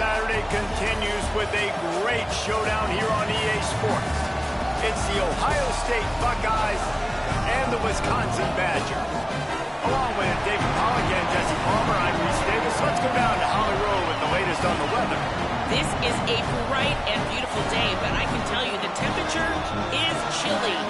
Saturday continues with a great showdown here on EA Sports. It's the Ohio State Buckeyes and the Wisconsin Badgers. Along with David Pollock and Jesse Palmer, I'm Reese Davis. Let's go down to Holly Road with the latest on the weather. This is a bright and beautiful day, but I can tell you the temperature is chilly.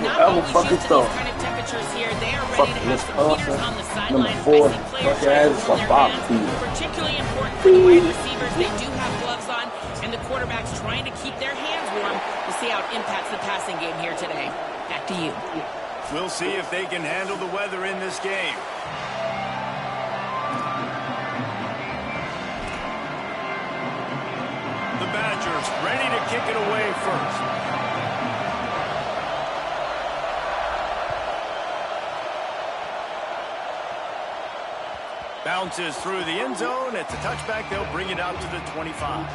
Not always used to these kind of temperatures here. They are ready to have some heaters on the sidelines. I see players trying to warm their hands. Particularly important for the wide receivers. They do have gloves on, and the quarterbacks trying to keep their hands warm. We'll see how it impacts the passing game here today. Back to you. We'll see if they can handle the weather in this game. The Badgers ready to kick it away first. Bounces through the end zone. It's a touchback. They'll bring it out to the 25.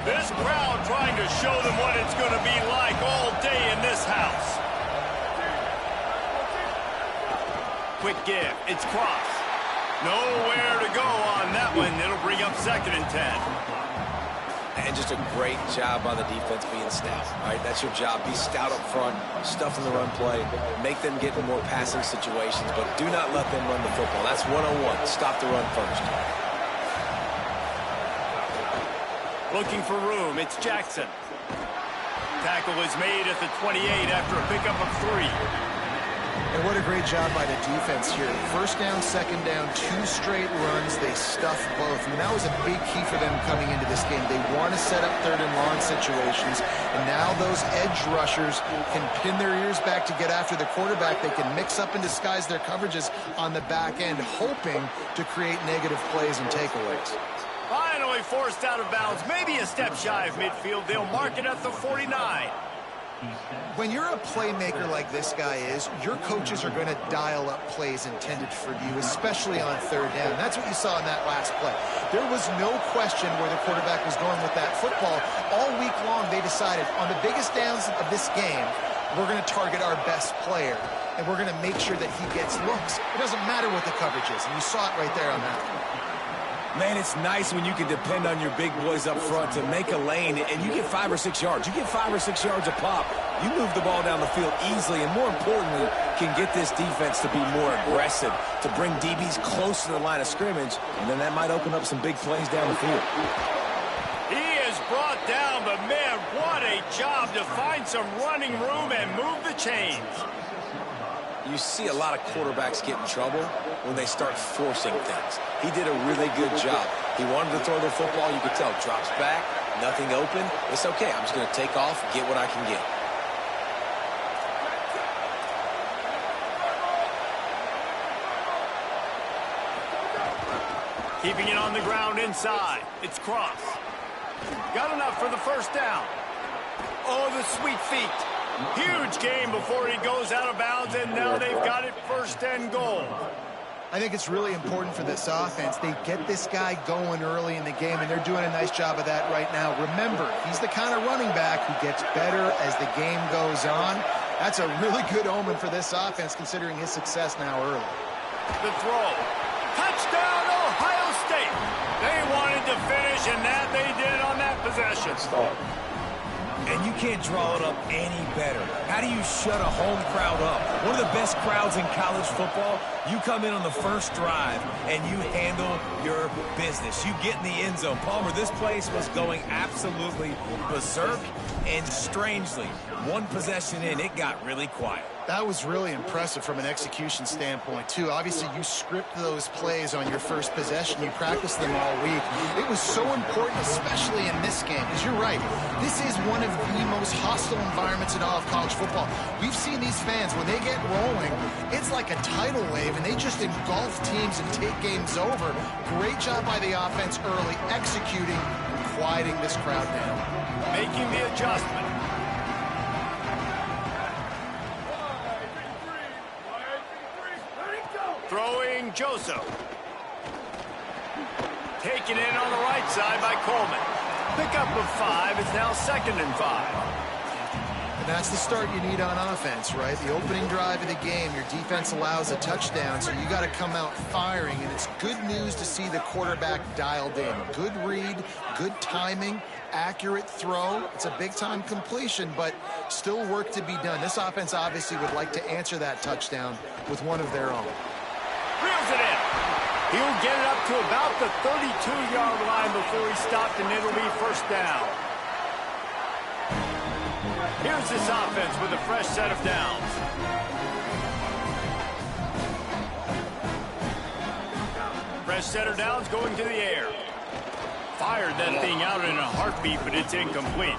This crowd trying to show them what it's going to be like all day in this house. Quick give. It's cross. Nowhere to go on that one. It'll bring up 2nd and 10. And just a great job by the defense being stout. All right, that's your job. Be stout up front, stuff in the run play, make them get in more passing situations, but do not let them run the football. That's 101. Stop the run first. Looking for room. It's Jackson. Tackle is made at the 28 after a pickup of 3. And what a great job by the defense here. 1st down, 2nd down, 2 straight runs. They stuffed both. I mean, that was a big key for them coming into this game. They want to set up 3rd and long situations. And now those edge rushers can pin their ears back to get after the quarterback. They can mix up and disguise their coverages on the back end, hoping to create negative plays and takeaways. Finally forced out of bounds. Maybe a step shy of midfield. They'll mark it at the 49. When you're a playmaker like this guy is, your coaches are going to dial up plays intended for you, especially on 3rd down. That's what you saw in that last play. There was no question where the quarterback was going with that football. All week long, they decided on the biggest downs of this game, we're going to target our best player, and we're going to make sure that he gets looks. It doesn't matter what the coverage is, and you saw it right there on that one. Man, it's nice when you can depend on your big boys up front to make a lane, and you get 5 or 6 yards. You get 5 or 6 yards a pop. You move the ball down the field easily, and more importantly, can get this defense to be more aggressive, to bring DBs close to the line of scrimmage, and then that might open up some big plays down the field. He is brought down, but man, what a job to find some running room and move the chains. You see a lot of quarterbacks get in trouble when they start forcing things. He did a really good job. He wanted to throw the football. You could tell. Drops back, nothing open. It's okay. I'm just going to take off, get what I can get. Keeping it on the ground inside. It's cross. Got enough for the 1st down. Oh, the sweet feet. Huge game before he goes out of bounds, and now they've got it 1st and goal. I think it's really important for this offense. They get this guy going early in the game, and they're doing a nice job of that right now. Remember, he's the kind of running back who gets better as the game goes on. That's a really good omen for this offense, considering his success now early. The throw. Touchdown, Ohio State. They wanted to finish, and that they did on that possession. And you can't draw it up any better. How do you shut a home crowd up? One of the best crowds in college football. You come in on the 1st drive, and you handle your business. You get in the end zone. Palmer, this place was going absolutely berserk, and strangely, 1 possession in, it got really quiet. That was really impressive from an execution standpoint, too. Obviously, you script those plays on your 1st possession. You practice them all week. It was so important, especially in this game, because you're right. This is one of the most hostile environments in all of college football. We've seen these fans, when they get rolling, it's like a tidal wave, and they just engulf teams and take games over. Great job by the offense early, executing and quieting this crowd down. Making the adjustment. Throwing Joseph. Taken in on the right side by Coleman. Pickup of 5. It's now 2nd and 5. That's the start you need on offense, right? The opening drive of the game, your defense allows a touchdown, so you got to come out firing, and it's good news to see the quarterback dialed in. Good read, good timing, accurate throw. It's a big-time completion, but still work to be done. This offense obviously would like to answer that touchdown with one of their own. Reels it in. He'll get it up to about the 32-yard line before he stopped, and it'll be first down. Here's this offense with a fresh set of downs. Fresh set of downs going to the air. Fired that thing out in a heartbeat, but it's incomplete.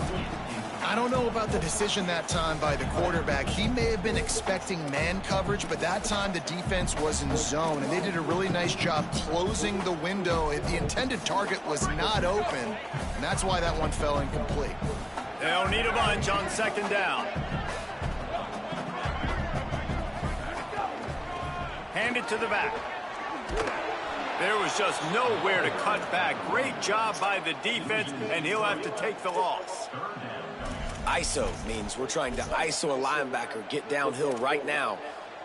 I don't know about the decision that time by the quarterback. He may have been expecting man coverage, but that time the defense was in zone, and they did a really nice job closing the window. The intended target was not open, and that's why that one fell incomplete. They'll need a bunch on second down. Hand it to the back. There was just nowhere to cut back. Great job by the defense, and he'll have to take the loss. ISO means we're trying to ISO a linebacker, get downhill right now.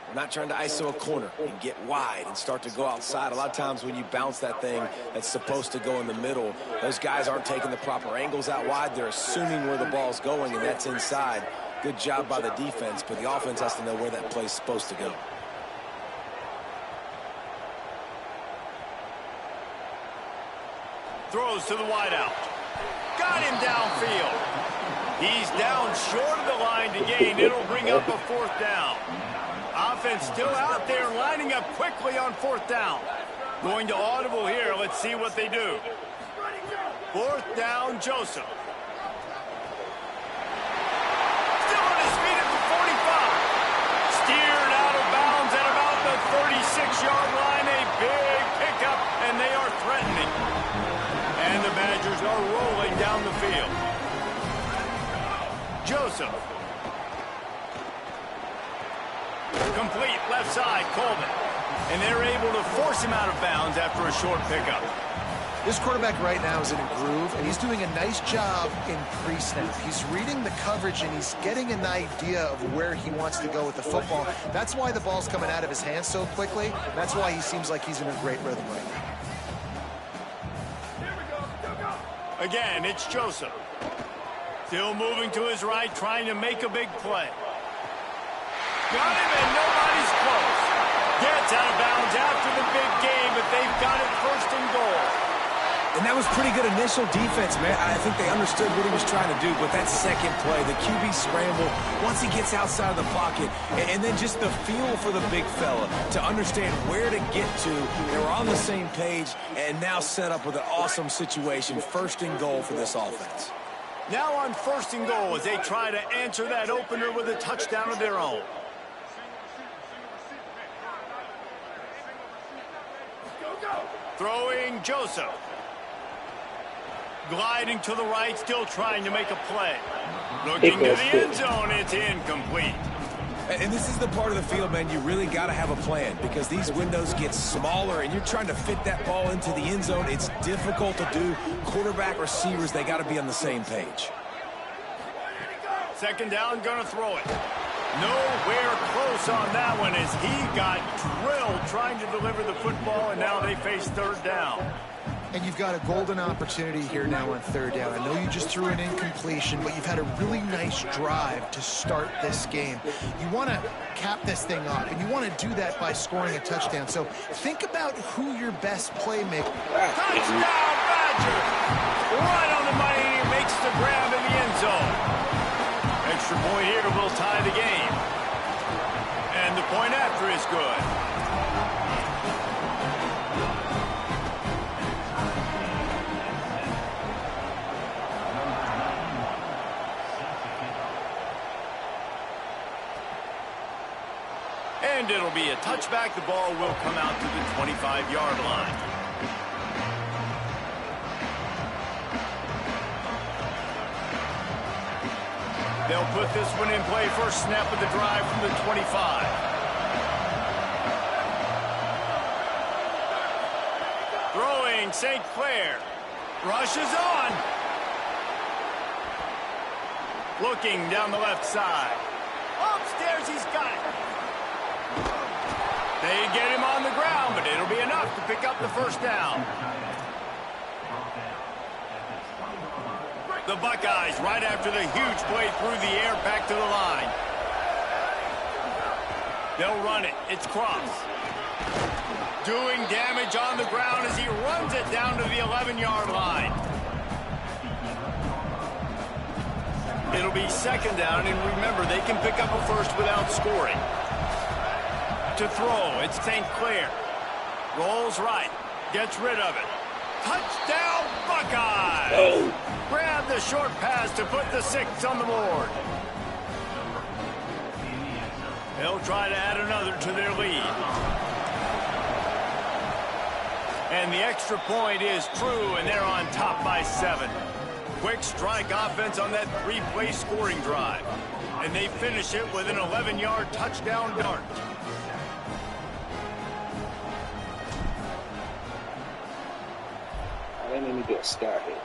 We're not trying to ISO a corner and get wide and start to go outside. A lot of times when you bounce that thing that's supposed to go in the middle, those guys aren't taking the proper angles out wide. They're assuming where the ball's going, and that's inside. Good job by the defense, but the offense has to know where that play's supposed to go. Throws to the wideout. Got him downfield. He's down short of the line to gain. It'll bring up a fourth down. Offense still out there lining up quickly on fourth down. Going to audible here. Let's see what they do. Fourth down, Joseph. Still on his feet at the 45. Steered out of bounds at about the 36-yard line. A big pickup, and they are threatening. And the Badgers are rolling down the field. Joseph. Complete left side, Coleman. And they're able to force him out of bounds after a short pickup. This quarterback right now is in a groove, and he's doing a nice job in pre-snap. He's reading the coverage, and he's getting an idea of where he wants to go with the football. That's why the ball's coming out of his hands so quickly. That's why he seems like he's in a great rhythm right now. Again, it's Joseph. Still moving to his right, trying to make a big play. Got him, and nobody's close. Gets out of bounds after the big game, but they've got it first and goal. And that was pretty good initial defense, man. I think they understood what he was trying to do, but that second play, the QB scramble, once he gets outside of the pocket, and then just the feel for the big fella to understand where to get to. They were on the same page and now set up with an awesome situation. First and goal for this offense. Now on first and goal as they try to answer that opener with a touchdown of their own. Throwing Joseph. Gliding to the right, still trying to make a play. Looking to the end zone, it's incomplete. And this is the part of the field, man, you really got to have a plan because these windows get smaller and you're trying to fit that ball into the end zone. It's difficult to do. Quarterback, receivers, they got to be on the same page. Second down, gonna throw it. Nowhere close on that one as he got drilled trying to deliver the football, and now they face third down. And you've got a golden opportunity here now on third down. I know you just threw an incompletion, but you've had a really nice drive to start this game. You want to cap this thing off, and you want to do that by scoring a touchdown. So think about who your best playmaker. Touchdown, Badger! Right on the money, he makes the grab in the end zone. Extra point here will tie the game. And the point after is good. And it'll be a touchback. The ball will come out to the 25-yard line. They'll put this one in play. First snap of the drive from the 25. Throwing St. Clair. Rushes on. Looking down the left side. Upstairs, he's got it. They get him on the ground, but it'll be enough to pick up the first down. The Buckeyes right after the huge play through the air back to the line. They'll run it. It's Cross. Doing damage on the ground as he runs it down to the 11-yard line. It'll be second down, and remember, they can pick up a first without scoring. To throw, it's St. Clair. Rolls right. Gets rid of it. Touchdown, Buckeyes! Oh. Grab the short pass to put the 6 on the board. They'll try to add another to their lead. And the extra point is true, and they're on top by 7. Quick strike offense on that 3-play scoring drive. And they finish it with an 11-yard touchdown dart. They made me do a sky hit.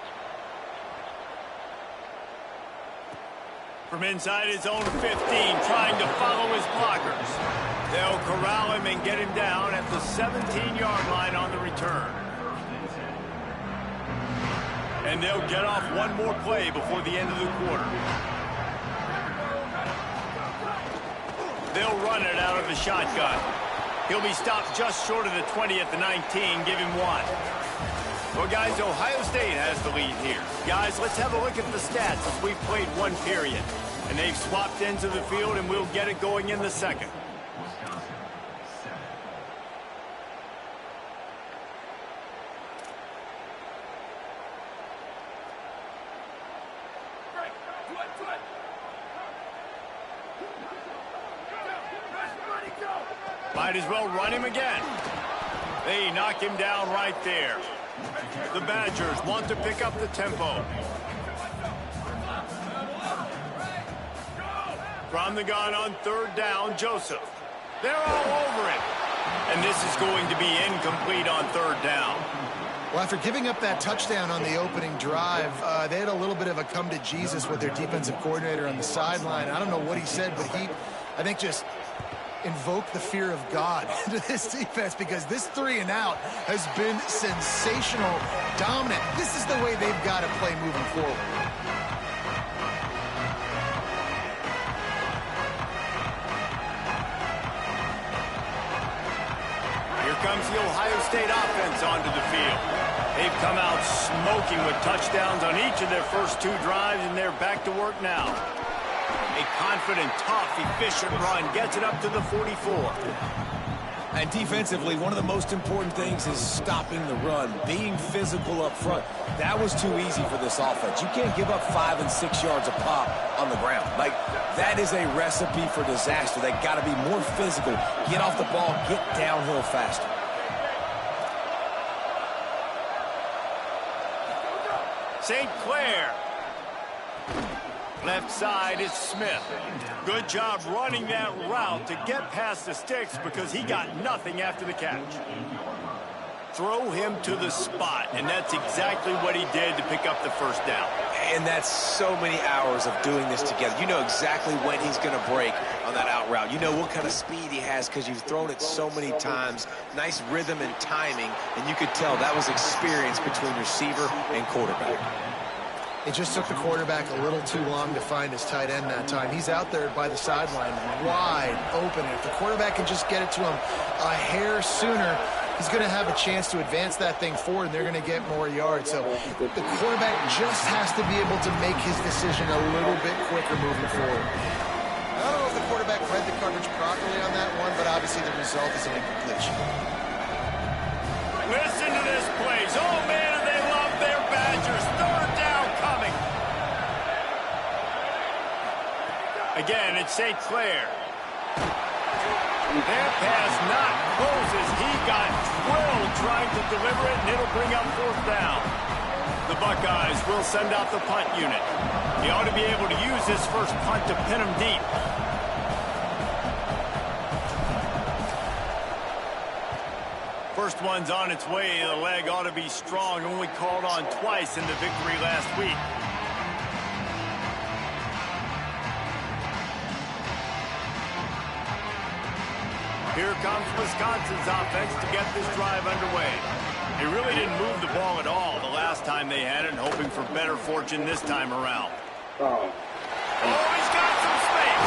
From inside his own 15, trying to follow his blockers. They'll corral him and get him down at the 17-yard line on the return. And they'll get off one more play before the end of the quarter. They'll run it out of the shotgun. He'll be stopped just short of the 20 at the 19, give him 1. Well, guys, Ohio State has the lead here. Guys, let's have a look at the stats as we've played one period. And they've swapped into the field, and we'll get it going in the second. Might as well run him again. They knock him down right there. The Badgers want to pick up the tempo. From the gun on third down, Joseph. They're all over it. And this is going to be incomplete on third down. Well, after giving up that touchdown on the opening drive, they had a little bit of a come to Jesus with their defensive coordinator on the sideline. I don't know what he said, but he, I think, just invoke the fear of God into this defense, because this 3-and-out has been sensational, dominant. This is the way they've got to play moving forward. Here comes the Ohio State offense onto the field. They've come out smoking with touchdowns on each of their first 2 drives, and they're back to work now. A confident, tough, efficient run gets it up to the 44. And defensively, one of the most important things is stopping the run, being physical up front. That was too easy for this offense. You can't give up 5 and 6 yards a pop on the ground. Like, that is a recipe for disaster. They got to be more physical, get off the ball, get downhill faster. St. Clair. Left side is Smith. Good job running that route to get past the sticks, because he got nothing after the catch. Throw him to the spot, and that's exactly what he did to pick up the first down. And that's so many hours of doing this together. You know exactly when he's going to break on that out route. You know what kind of speed he has because you've thrown it so many times. Nice rhythm and timing, and you could tell that was experience between receiver and quarterback. It just took the quarterback a little too long to find his tight end that time. He's out there by the sideline wide open. If the quarterback can just get it to him a hair sooner, he's going to have a chance to advance that thing forward, and they're going to get more yards. So the quarterback just has to be able to make his decision a little bit quicker moving forward. I don't know if the quarterback read the coverage properly on that one, but obviously the result is an incompletion. Listen to this place. Oh, man, they love their Badgers. Third down coming. Again, it's St. Clair. Their pass not close as he got drilled trying to deliver it, and it'll bring up fourth down. The Buckeyes will send out the punt unit. He ought to be able to use this first punt to pin him deep. First one's on its way. The leg ought to be strong. Only called on twice in the victory last week. Here comes Wisconsin's offense to get this drive underway. They really didn't move the ball at all the last time they had it, and hoping for better fortune this time around. Oh, he's got some space.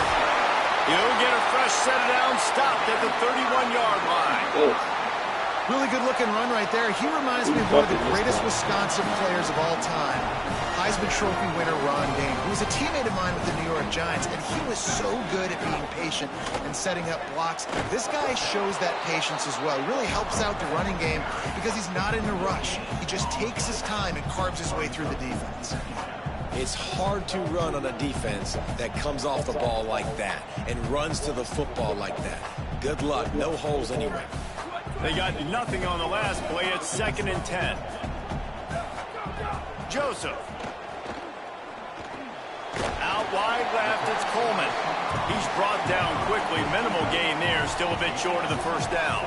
He'll get a fresh set down, stopped at the 31-yard line. Really good-looking run right there. He reminds me of one of the greatest Wisconsin players of all time, Heisman Trophy winner Ron Dayne, who was a teammate of mine with the New York Giants, and he was so good at being patient and setting up blocks. This guy shows that patience as well. He really helps out the running game because he's not in a rush. He just takes his time and carves his way through the defense. It's hard to run on a defense that comes off the ball like that and runs to the football like that. Good luck. No holes anywhere. They got nothing on the last play. It's 2nd and 10. Joseph. Out wide left, it's Coleman. He's brought down quickly. Minimal gain there. Still a bit short of the first down.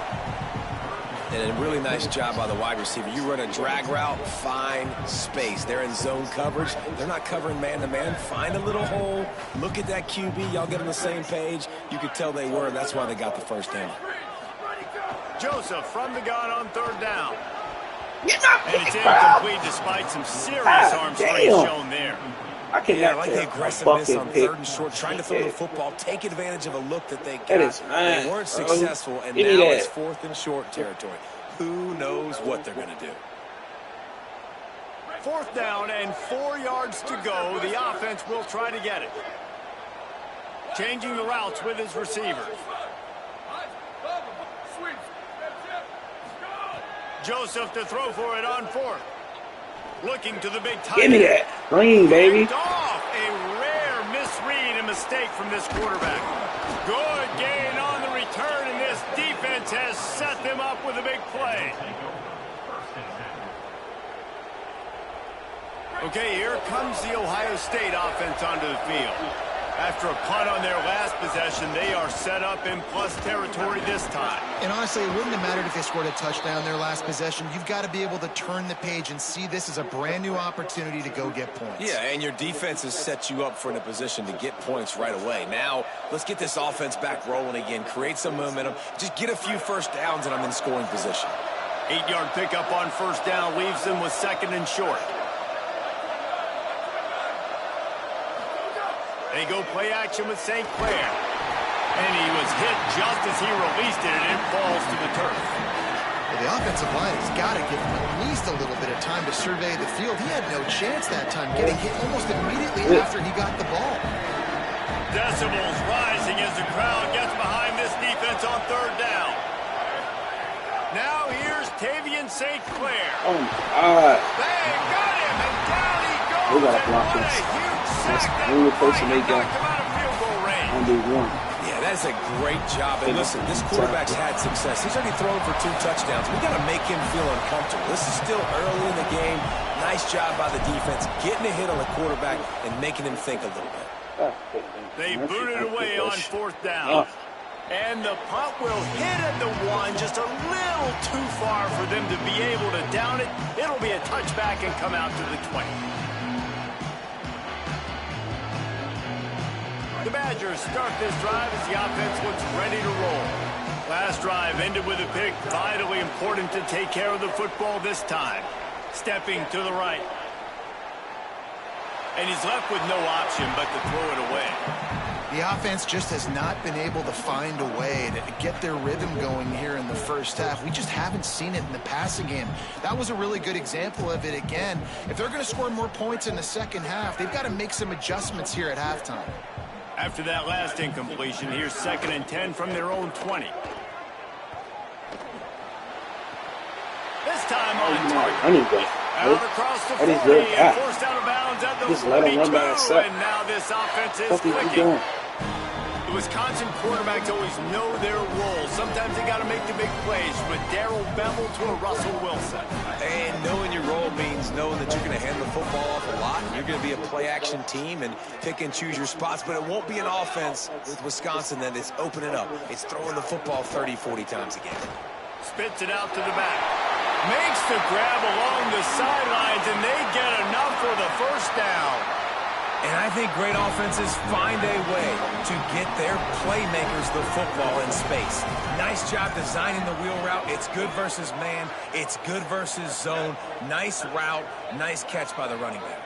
And a really nice job by the wide receiver. You run a drag route, find space. They're in zone coverage. They're not covering man-to-man. Find a little hole. Look at that QB. Y'all get on the same page. You could tell they were. That's why they got the first down. Joseph from the gun on 3rd down. And it's incomplete despite some serious arm strength shown there. I like the aggressiveness on 3rd and short, trying to throw the football, take advantage of a look that they got. They weren't successful, and now it's 4th and short territory. Who knows what they're going to do? 4th down and 4 yards to go. The offense will try to get it. Changing the routes with his receivers. Joseph to throw for it on 4th. Looking to the big tight end. Give me that. Green, baby. Off. A rare misread and mistake from this quarterback. Good gain on the return, and this defense has set them up with a big play. Okay, here comes the Ohio State offense onto the field. After a punt on their last possession, they are set up in plus territory this time. And honestly, it wouldn't have mattered if they scored a touchdown their last possession. You've got to be able to turn the page and see this as a brand new opportunity to go get points. Yeah, and your defense has set you up for in a position to get points right away. Now, let's get this offense back rolling again, create some momentum, just get a few first downs, and I'm in scoring position. 8-yard pickup on 1st down leaves them with 2nd and short. They go play action with St. Clair. And he was hit just as he released it, and it falls to the turf. Well, the offensive line has got to give him at least a little bit of time to survey the field. He had no chance that time, getting hit almost immediately after he got the ball. Decibels rising as the crowd gets behind this defense on 3rd down. Now here's Tavian St. Clair. Oh, my God. They got him, and down he goes. We got to block this. That's the only person they got on the one. Yeah, that's a great job. And listen, this quarterback's had success. He's already thrown for 2 touchdowns. We got to make him feel uncomfortable. This is still early in the game. Nice job by the defense, getting a hit on the quarterback and making him think a little bit. They booted away on 4th down. And the punt will hit at the 1, just a little too far for them to be able to down it. It'll be a touchback and come out to the 20. The Badgers start this drive as the offense looks ready to roll. Last drive ended with a pick. Vitally important to take care of the football this time. Stepping to the right. And he's left with no option but to throw it away. The offense just has not been able to find a way to get their rhythm going here in the first half. We just haven't seen it in the passing game. That was a really good example of it again. If they're going to score more points in the second half, they've got to make some adjustments here at halftime. After that last incompletion, here's 2nd and 10 from their own 20. This time on target. Out across the 40 and forced out of bounds at the 42. And now this offense is clicking. The Wisconsin quarterbacks always know their role. Sometimes they got to make the big plays, from a Darrell Bevel to a Russell Wilson. And knowing your role means knowing that you're going to hand the football off a lot. You're going to be a play-action team and pick and choose your spots. But it won't be an offense with Wisconsin that is opening up. It's throwing the football 30, 40 times a game. Spits it out to the back. Makes the grab along the sidelines, and they get enough for the first down. And I think great offenses find a way to get their playmakers the football in space. Nice job designing the wheel route. It's good versus man. It's good versus zone. Nice route. Nice catch by the running back.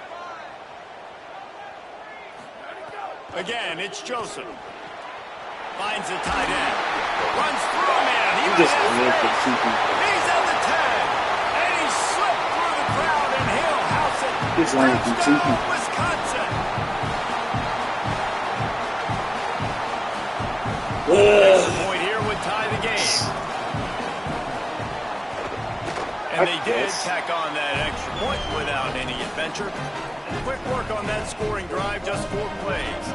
Again, it's Joseph. Finds the tight end. Runs through a man. He's at the 10. And he slipped through the crowd, and he'll house it. Touchdown, Wisconsin. Extra point here would tie the game. And they did tack on that extra point without any adventure. Quick work on that scoring drive, just 4 plays.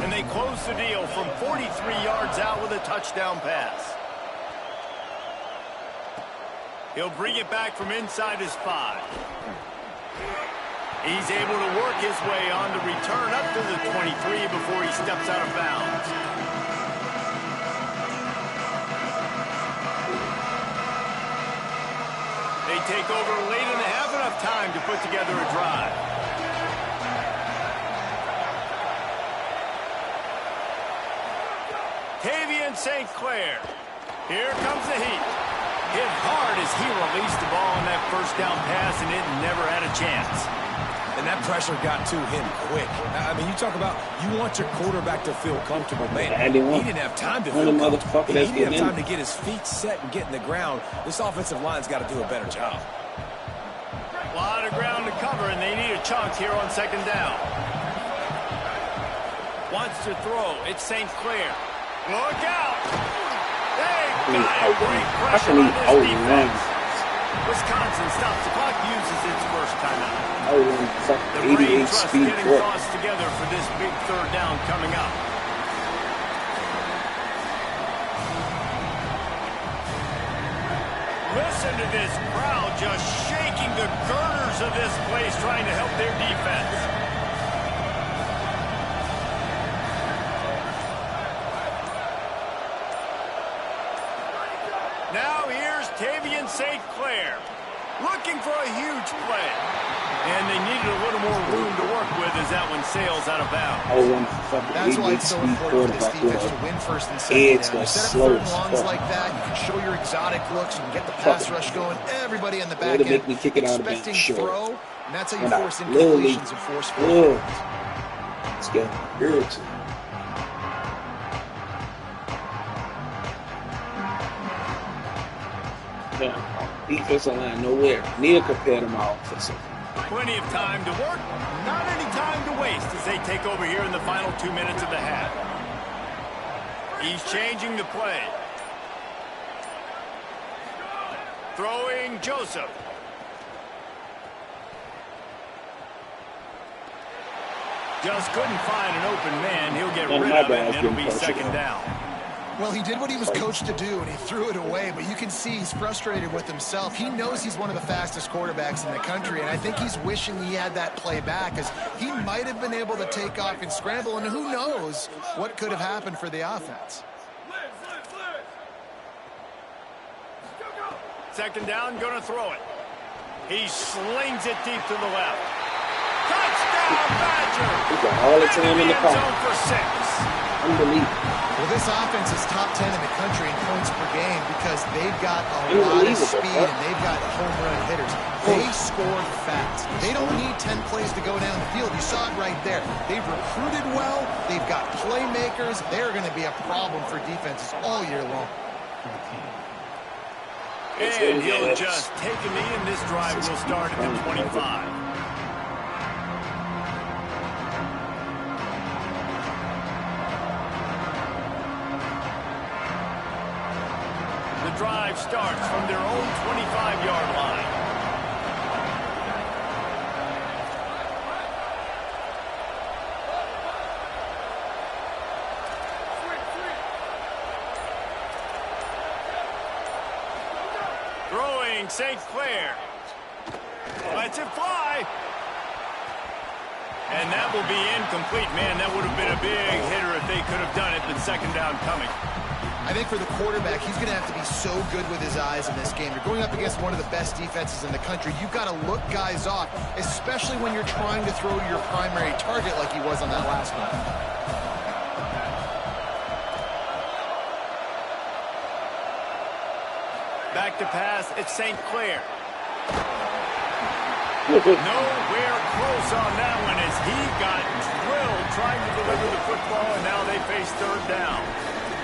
And they close the deal from 43 yards out with a touchdown pass. He'll bring it back from inside his 5. He's able to work his way on the return up to the 23 before he steps out of bounds. They take over late and have enough time to put together a drive. Tavian St. Clair. Here comes the heat. Hit hard as he released the ball on that first down pass, and it never had a chance. And that pressure got to him quick. I mean, you talk about you want your quarterback to feel comfortable, man. He didn't have time to feel comfortable. He didn't have time to get his feet set and get in the ground. This offensive line's got to do a better job. A lot of ground to cover, and they need a chunk here on second down. Wants to throw. It's St. Clair. Look out! They've got great pressure on this defense. Wisconsin stops the clock, uses its first timeout. The brain trust getting tossed together for this big third down coming up. Listen to this crowd just shaking the girders of this place, trying to help their defense. Now here's Tavian St. Clair, looking for a huge play. And they needed a little more room to work with as that one sails out of bounds. That's why it's so important for this defense to win first and second down. You set up third and longs like that, you can show your exotic looks, you can get the pass rush going, everybody in the back end expecting throw, and that's how you force incompletions and force forward. Let's get good. Defensive line nowhere near compared to my offensive. Plenty of time to work, not any time to waste as they take over here in the final 2 minutes of the half. He's changing the play. Throwing Joseph. Just couldn't find an open man. He'll get rid of it, and it'll be second down. Well, he did what he was coached to do, and he threw it away, but you can see he's frustrated with himself. He knows he's one of the fastest quarterbacks in the country, and I think he's wishing he had that play back, because he might have been able to take off and scramble, and who knows what could have happened for the offense. Second down, going to throw it. He slings it deep to the left. Touchdown, Badger! He's got all the time in the car. Zone for 6. Unbelievable. Well, this offense is top 10 in the country in points per game because they've got a lot of speed and they've got home run hitters. They scored fast. They don't need 10 plays to go down the field. You saw it right there. They've recruited well. They've got playmakers. They're going to be a problem for defenses all year long. And he'll just take a knee, and this drive will start at the 25. The drive starts from their own 25-yard line. Throwing St. Clair. Lets it fly. And that will be incomplete. Man, that would have been a big hitter if they could have done it, but second down coming. I think for the quarterback, he's going to have to be so good with his eyes in this game. You're going up against one of the best defenses in the country. You've got to look guys off, especially when you're trying to throw to your primary target like he was on that last one. Back to pass, it's St. Clair. Nowhere close on that one as he got drilled trying to deliver the football, and now they face third down.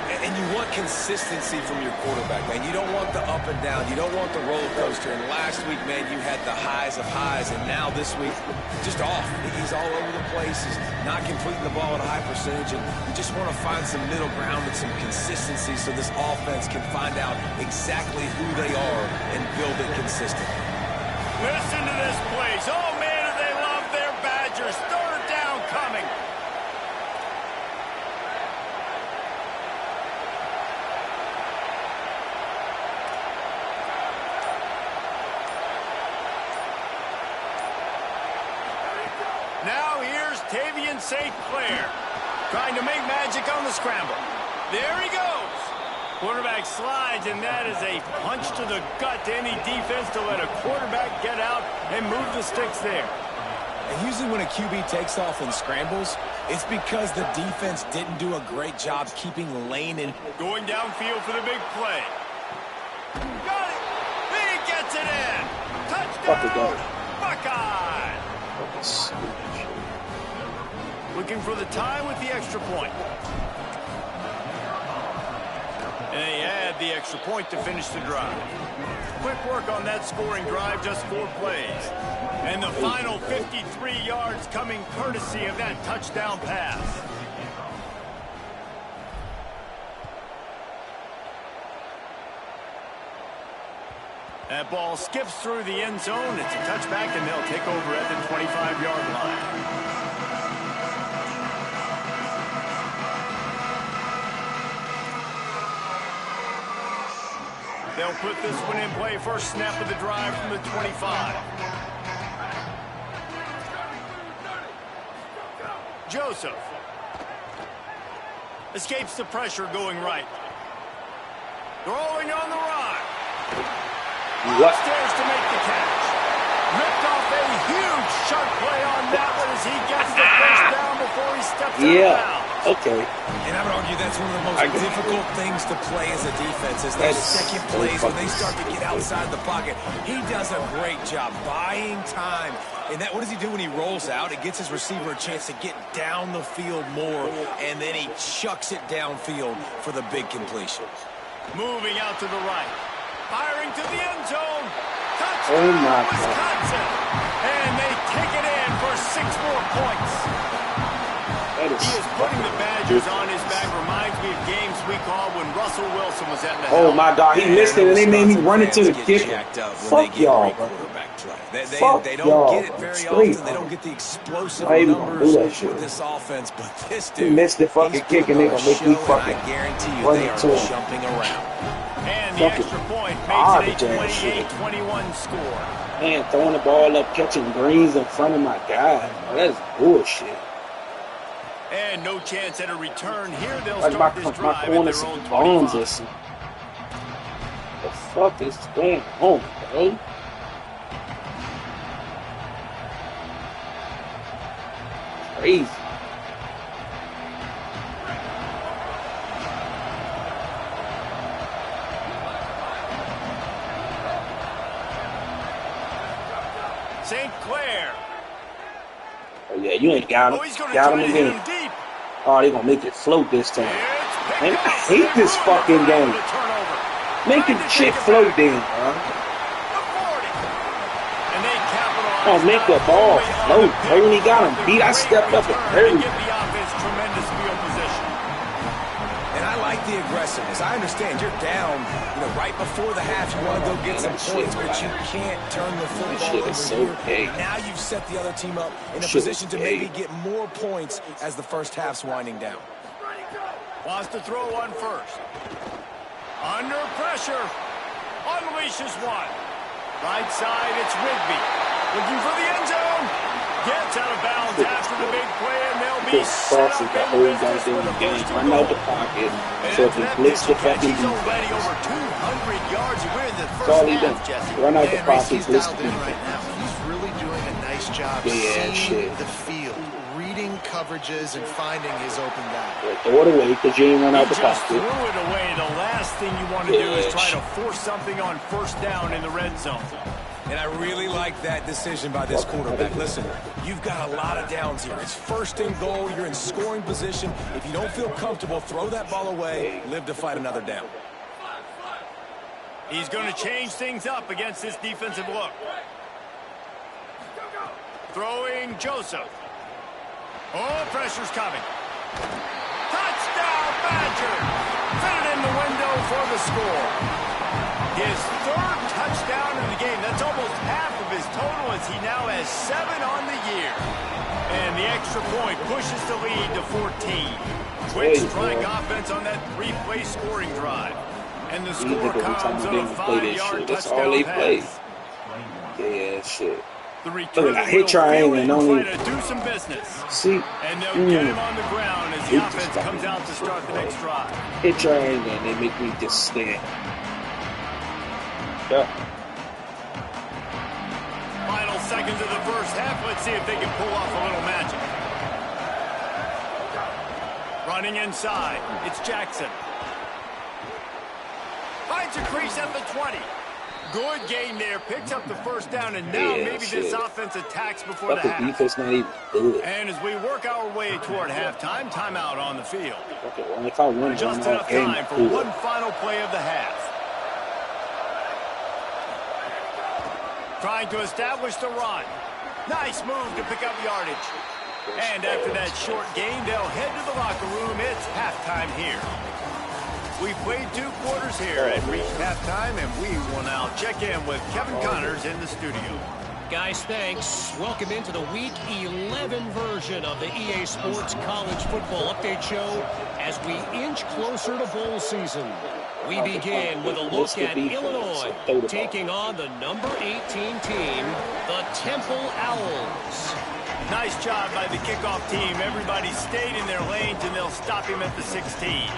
And you want consistency from your quarterback, man. You don't want the up and down. You don't want the roller coaster. And last week, man, you had the highs of highs. And now this week, just off. He's all over the place. He's not completing the ball at a high percentage. And you just want to find some middle ground and some consistency so this offense can find out exactly who they are and build it consistently. Listen to this place. Oh, man, do they love their Badgers. Third down coming. Now here's Tavian St. Clair trying to make magic on the scramble. There he goes. Quarterback slides, and that is a punch to the gut to any defense to let a quarterback get out and move the sticks there. And usually when a QB takes off and scrambles, it's because the defense didn't do a great job keeping lane in. Going downfield for the big play. Got it. He gets it in. Touchdown, Buckeyes. Looking for the tie with the extra point. And they add the extra point to finish the drive. Quick work on that scoring drive, just 4 plays. And the final 53 yards coming courtesy of that touchdown pass. That ball skips through the end zone. It's a touchback, and they'll take over at the 25-yard line. They'll put this one in play. First snap of the drive from the 25. Joseph escapes the pressure going right. Throwing on the run. Upstairs to make the catch. Ripped off a huge sharp play on that one as he gets the first down before he steps out of bounds. Okay. And I would argue that's one of the most difficult things to play as a defense is those second plays when they start to get outside the pocket. He does a great job buying time. And that, what does he do when he rolls out? It gets his receiver a chance to get down the field more, and then he chucks it downfield for the big completion. Moving out to the right. Firing to the end zone. Touchdown, oh my Wisconsin. And they take it in for 6 more points. He is putting the Badgers on his back. Reminds me of games we called when Russell Wilson was at the helm. Oh my God, he missed it and they made me run into the kicker. Fuck y'all, bro. They don't get it very often. They don't get the explosive numbers with this offense, but this dude, he missed the fucking kick and they gonna make me fucking run into him. Jumping around. And the extra point makes it a 28-21 score. Man, throwing the ball up, catching greens in front of my guy. That's bullshit. And no chance at a return here. They'll like start this drive at their own 25. Or something. The fuck is going on, bro? Crazy. St. Clair. Oh yeah, you ain't got him. Got him again. Oh, they gonna make it float this time. Man, I hate this fucking game. Make it shit float then, bro. Oh, make the ball float, bro. When he got him beat, I stepped up and hurt him. And I like the aggressiveness. I understand you're down, right before the half. You want to go get some points, but you can't turn the football over here. Now you've set the other team up in a position to maybe get more points as the first half's winding down. Wants to throw one first. Under pressure. Unleashes one. Right side, it's Rigby. Looking for the end zone. Gets out of bounds after the big play, and they'll be set up the in whole business for the game. first Run out the pocket so if he blitz the fucking he's already over 200 yards. We're in the first first half, Jesse. Run out the pocket, he's blitz dialed the in right now. He's really doing a nice job seeing the field, reading coverages, and finding his open guy. Throw it away because you ain't run out the pocket. Threw it away. The last thing you want to do is try to force something on first down in the red zone. And I really like that decision by this quarterback. Listen, you've got a lot of downs here. It's first and goal. You're in scoring position. If you don't feel comfortable, throw that ball away. Live to fight another down. He's going to change things up against this defensive look. Throwing Joseph. Oh, pressure's coming. Touchdown, Badger! Fit it in the window for the score. His third touchdown in the game. That's almost half of his total as he now has 7 on the year. And the extra point pushes the lead to 14. Quick strike offense on that 3-play scoring drive. And the score comes on a 5-yard touchdown pass. Yeah, shit. The return hit triangle and only to do some business. See, and they'll get him on the ground as the offense comes out to start the next drive. Hit triangle and they make me just stand. Yeah. Final seconds of the first half. Let's see if they can pull off a little magic. Running inside, it's Jackson. Finds a crease at the 20. Good gain there. Picks up the first down, and now maybe this offense attacks before the half. Defense not even good. And as we work our way toward halftime, timeout on the field. Okay, well, if I win, just enough time for one final play of the half. Trying to establish the run. Nice move to pick up yardage. And after that short gain, they'll head to the locker room. It's halftime here. We played 2 quarters here and reached halftime, and we will now check in with Kevin Connors in the studio. Guys, thanks. Welcome into the Week 11 version of the EA Sports College Football Update Show as we inch closer to bowl season. We begin with a look at Illinois taking on the number 18 team, the Temple Owls. Nice job by the kickoff team. Everybody stayed in their lanes, and they'll stop him at the 16.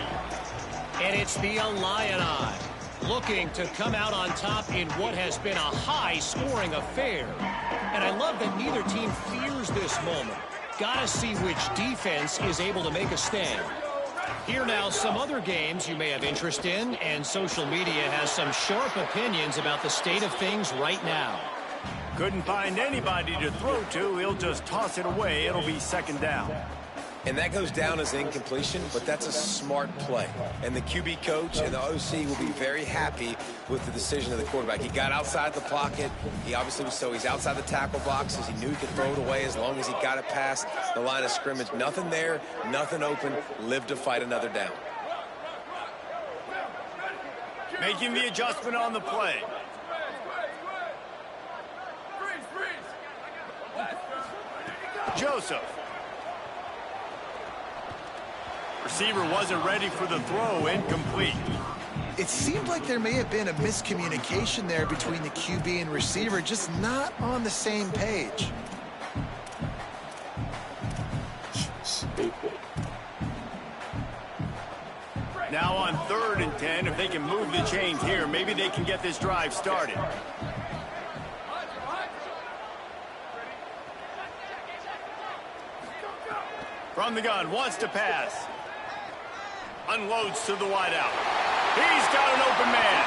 And it's the Illini looking to come out on top in what has been a high-scoring affair. And I love that neither team fears this moment. Gotta see which defense is able to make a stand. Here now, some other games you may have interest in, and social media has some sharp opinions about the state of things right now. Couldn't find anybody to throw to. He'll just toss it away. It'll be second down. And that goes down as incompletion, but that's a smart play. And the QB coach and the OC will be very happy with the decision of the quarterback. He got outside the pocket. He obviously was he's outside the tackle boxes. He knew he could throw it away as long as he got it past the line of scrimmage. Nothing there, nothing open. Live to fight another down. Making the adjustment on the play. Joseph. Receiver wasn't ready for the throw, incomplete. It seemed like there may have been a miscommunication there between the QB and receiver, just not on the same page. Stupid. Now on 3rd and 10, if they can move the chains here, maybe they can get this drive started. From the gun, wants to pass. Unloads to the wideout. He's got an open man.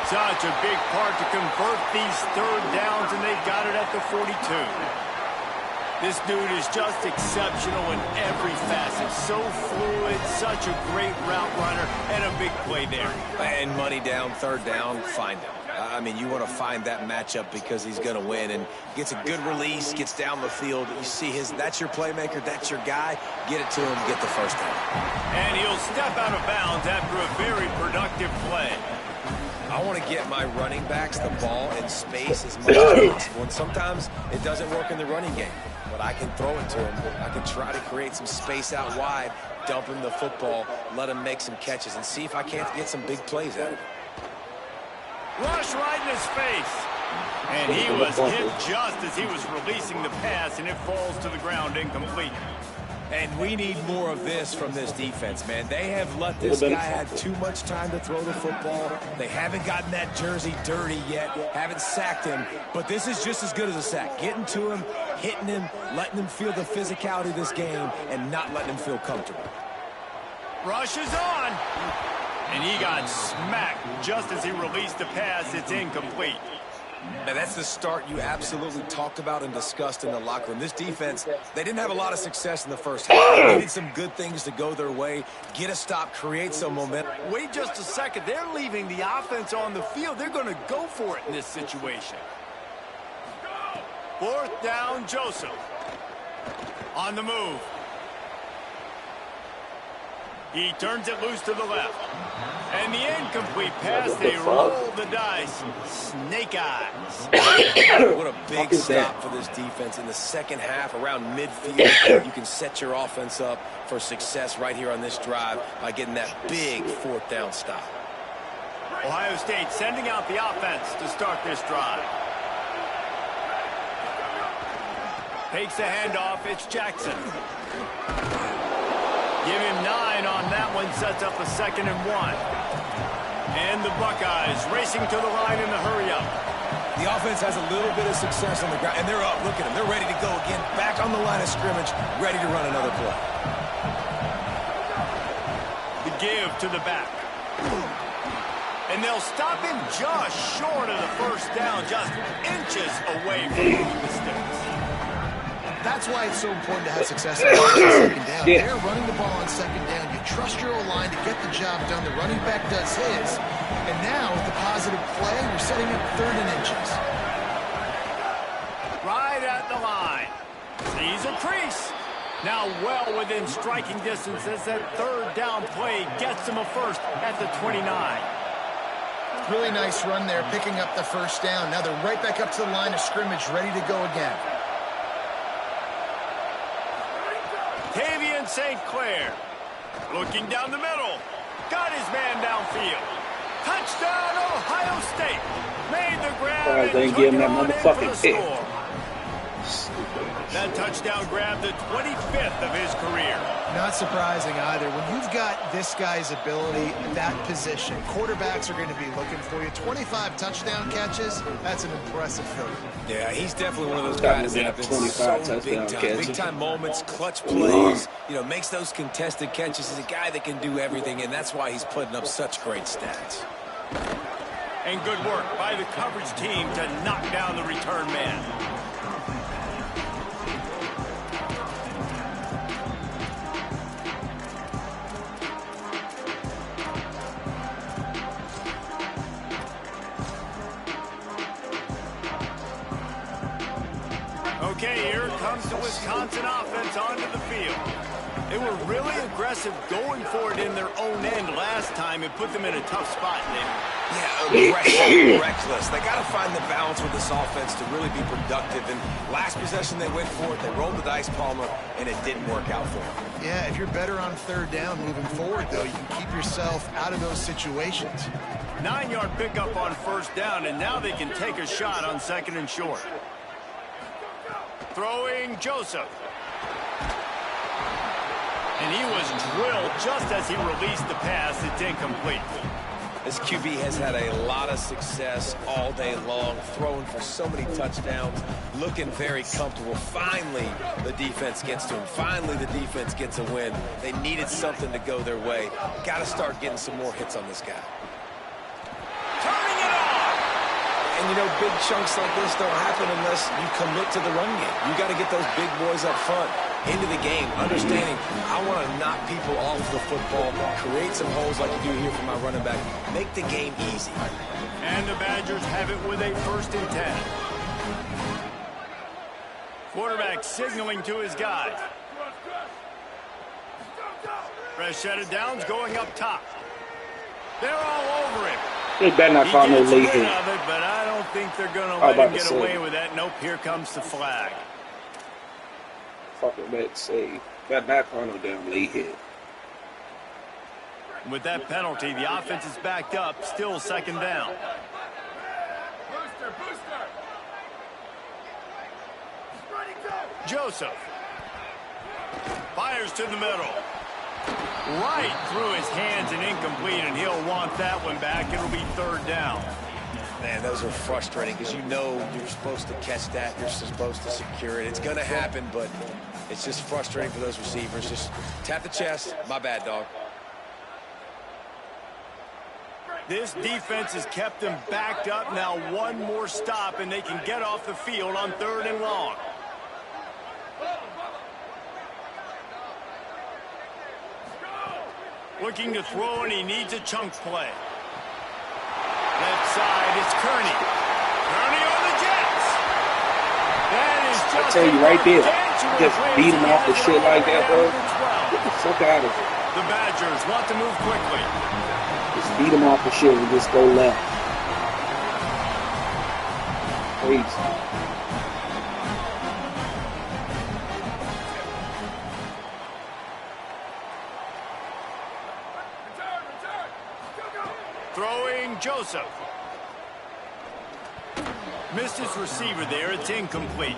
Such a big part to convert these 3rd downs, and they've got it at the 42. This dude is just exceptional in every facet. So fluid, such a great route runner, and a big play there. And money down, 3rd down, find him. I mean, you want to find that matchup because he's going to win, and gets a good release, gets down the field. You see that's your playmaker, that's your guy. Get it to him, get the first down. And he'll step out of bounds after a very productive play. I want to get my running backs the ball in space as much as possible. And sometimes it doesn't work in the running game, but I can throw it to him. I can try to create some space out wide, dump him the football, let him make some catches, and see if I can't get some big plays out of it. Rush right in his face. And he was hit just as he was releasing the pass, and it falls to the ground incomplete. And we need more of this from this defense, man. They have let this guy have too much time to throw the football. They haven't gotten that jersey dirty yet, haven't sacked him. But this is just as good as a sack. Getting to him, hitting him, letting him feel the physicality of this game, and not letting him feel comfortable. Rush is on. And he got smacked just as he released the pass. It's incomplete. Now, that's the start you absolutely talked about and discussed in the locker room. This defense, they didn't have a lot of success in the first half. They needed some good things to go their way, get a stop, create some momentum. Wait just a second. They're leaving the offense on the field. They're going to go for it in this situation. 4th down, Joseph. On the move. He turns it loose to the left. And the incomplete pass, they roll the dice. Snake eyes. What a big stop for this defense in the second half around midfield. You can set your offense up for success right here on this drive by getting that big 4th down stop. Ohio State sending out the offense to start this drive. Takes the handoff. It's Jackson. Give him 9 on that one. Sets up a 2nd and 1. And the Buckeyes racing to the line in the hurry-up. The offense has a little bit of success on the ground, and they're up. Look at them. They're ready to go again. Back on the line of scrimmage, ready to run another play. The give to the back. And they'll stop him just short of the 1st down, just inches away from making mistakes. That's why it's so important to have success on 2nd down. They're running the ball on 2nd down. You trust your O-line to get the job done. The running back does his. And now, with the positive play, you're setting up 3rd and inches. Right at the line. Sees a crease. Now well within striking distance as that 3rd down play gets him a 1st at the 29. Really nice run there, picking up the 1st down. Now they're right back up to the line of scrimmage, ready to go again. Tavian St. Clair looking down the middle. Got his man downfield. Touchdown, Ohio State. Made the grab and took it on in for the score. That touchdown grab, the 25th of his career. Not surprising either. When you've got this guy's ability at that position, quarterbacks are going to be looking for you. 25 touchdown catches, that's an impressive figure. Yeah, he's definitely one of those guys that have been so big time moments, clutch plays, you know, makes those contested catches. He's a guy that can do everything, and that's why he's putting up such great stats. And good work by the coverage team to knock down the return man. Okay, here comes the Wisconsin offense onto the field. They were really aggressive going for it in their own end last time. It put them in a tough spot, Nick. Yeah, aggressive, reckless. They got to find the balance with this offense to really be productive. And last possession they went for it. They rolled the dice, Palmer, and it didn't work out for them. Yeah, if you're better on 3rd down moving forward, though, you can keep yourself out of those situations. 9-yard pickup on 1st down, and now they can take a shot on 2nd and short. Throwing Joseph. And he was drilled just as he released the pass. It's incomplete. This QB has had a lot of success all day long, throwing for so many touchdowns, looking very comfortable. Finally, the defense gets to him. Finally, the defense gets a win. They needed something to go their way. Got to start getting some more hits on this guy. Turning it on! And, you know, big chunks like this don't happen unless you commit to the run game. You got to get those big boys up front into the game, understanding I want to knock people off the football, create some holes like you do here for my running back, make the game easy. And the Badgers have it with a 1st and 10. Quarterback signaling to his guys. Fresh set of downs going up top. They're all over him. They better not call no late hit. But I don't think they're going to let him get away with that. Nope, here comes the flag. Fucking bad save. Better not call no damn late hit. With that penalty, the offense is backed up, still 2nd down. Joseph fires to the middle. Right through his hands and incomplete, and he'll want that one back. It'll be third down. Man, those are frustrating because you know you're supposed to catch that. You're supposed to secure it. It's going to happen, but it's just frustrating for those receivers. Just tap the chest. My bad, dog. This defense has kept them backed up. Now one more stop, and they can get off the field on 3rd and long. Looking to throw, and he needs a chunk play. Left side, it's Kearney. Kearney on the Jets. That is just I tell you right there, just beat him off the shit like that, bro. Get the fuck out of here. The Badgers want to move quickly. Just beat him off the shit and just go left. Crazy. Throwing Joseph. Missed his receiver there. It's incomplete.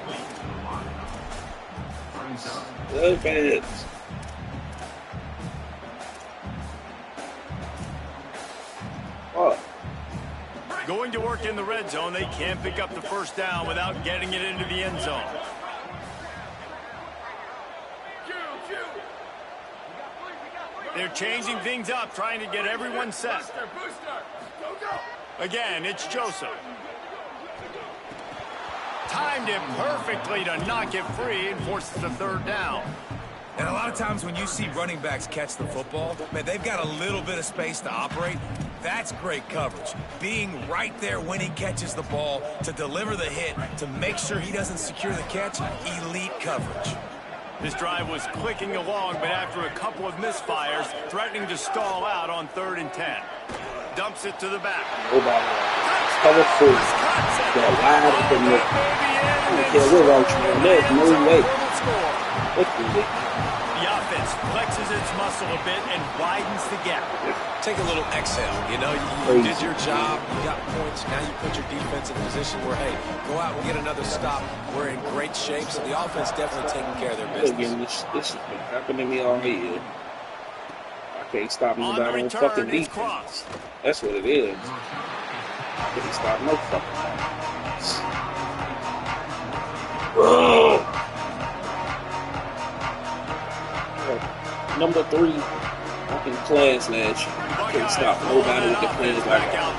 Defense. Oh. Going to work in the red zone. They can't pick up the first down without getting it into the end zone. They're changing things up, trying to get everyone set. Again, it's Joseph. Timed it perfectly to knock it free and forces the 3rd down. And a lot of times when you see running backs catch the football, man, they've got a little bit of space to operate. That's great coverage. Being right there when he catches the ball to deliver the hit, to make sure he doesn't secure the catch, elite coverage. This drive was clicking along, but after a couple of misfires, threatening to stall out on 3rd and 10. Dumps it to the back. Cover 4. Got wide open look. I don't care what route you run. There's no way. The offense flexes its muscle a bit and widens the gap. Take a little exhale. You know, you did your job. You got points. Now you put your defense in a position where, hey, go out and get another stop. We're in great shape, so the offense definitely taking care of their business. This has been happening to me all year. I can't stop nobody on fucking defense. That's what it is. I can't stop no fucking defense. Number 3 in class last year. I can't stop nobody with the plans like that.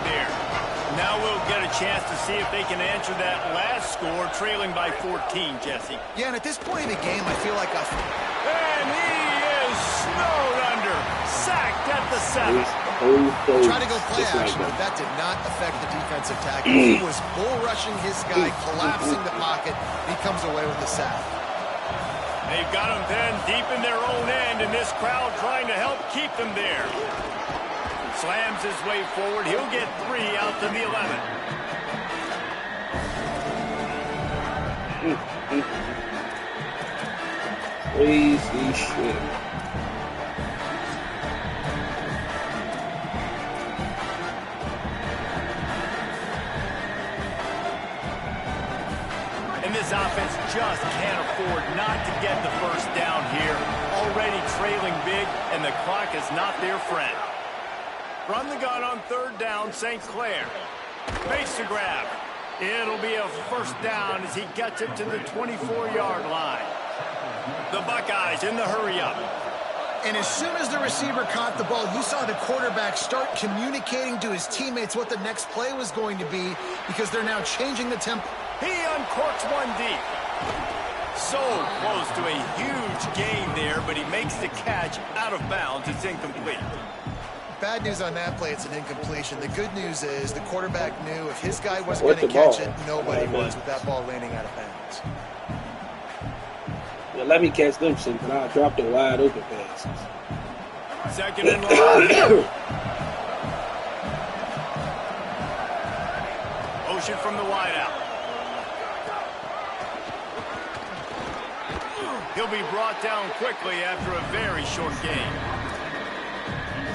Now we'll get a chance to see if they can answer that last score, trailing by 14, Jesse. Yeah, and at this point in the game, I feel like And he is snowed under, sacked at the 7. Try to go play action, but that did not affect the defensive tackle. He was bull rushing his guy, collapsing the pocket. He comes away with the sack. They've got him pinned deep in their own end, and this crowd trying to help keep them there. Slams his way forward. He'll get 3 out to the 11. Crazy shit. And this offense just can't afford not to get the first down here. Already trailing big, and the clock is not their friend. From the gun on 3rd down, St. Clair. Makes the grab. It'll be a first down as he gets it to the 24-yard line. The Buckeyes in the hurry-up. And as soon as the receiver caught the ball, you saw the quarterback start communicating to his teammates what the next play was going to be, because they're now changing the tempo. He uncorks one deep. So close to a huge gain there, but he makes the catch out of bounds. It's incomplete. Bad news on that play, it's an incompletion. The good news is the quarterback knew if his guy wasn't going to catch it, nobody was with that ball landing out of bounds. Well, let me catch them shit, but I'll drop the wide open passes. 2nd and long. Motion from the wideout. He'll be brought down quickly after a very short game.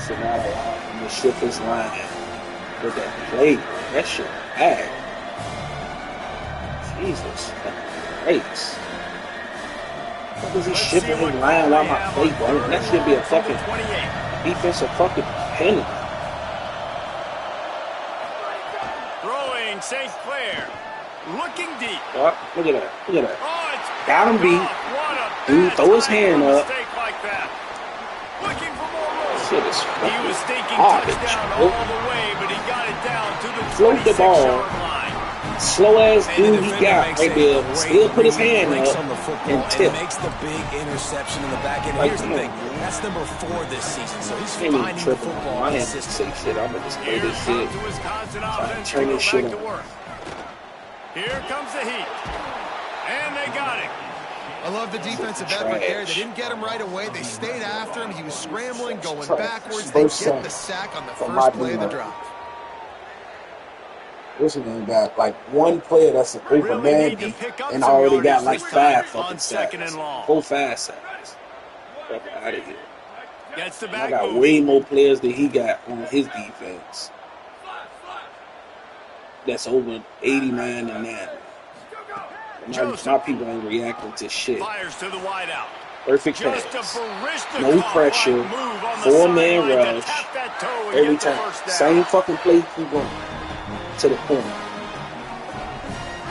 So now I'm going to shift his line with that play. That shit bad. Jesus. Thanks. What is he shipping his line while my play going? That should be a fucking defensive fucking penalty. Throwing St. Clair. Looking deep. Oh, look at that. Look at that. Oh, got him beat. Dude, throw his hand up. Like that. Looking for more room. Shit is he was thinking garbage. Touchdown all the way, but he got it down to the float the ball. Slow ass dude he got right there. Still put his hand up and tip. Makes the big interception in the back end. Here's the thing. That's number 4 this season, so he's finding the football. I had to say shit. I'm gonna just play this shit. Try to turn this shit on. Here comes the heat. And they got it. I love the defensive effort there. They didn't get him right away. They stayed after him. He was scrambling, going backwards. They get the sack on the first play of the drive. This one got like one player that's an over man and already got like 5 fucking sacks. 4 fast sacks. Fuck out of here. I got way more players than he got on his defense. That's over 89 and 9. My people ain't reacting to shit. Perfect pass. No pressure. 4-man rush. Every time. Same fucking play keep going. To the corner.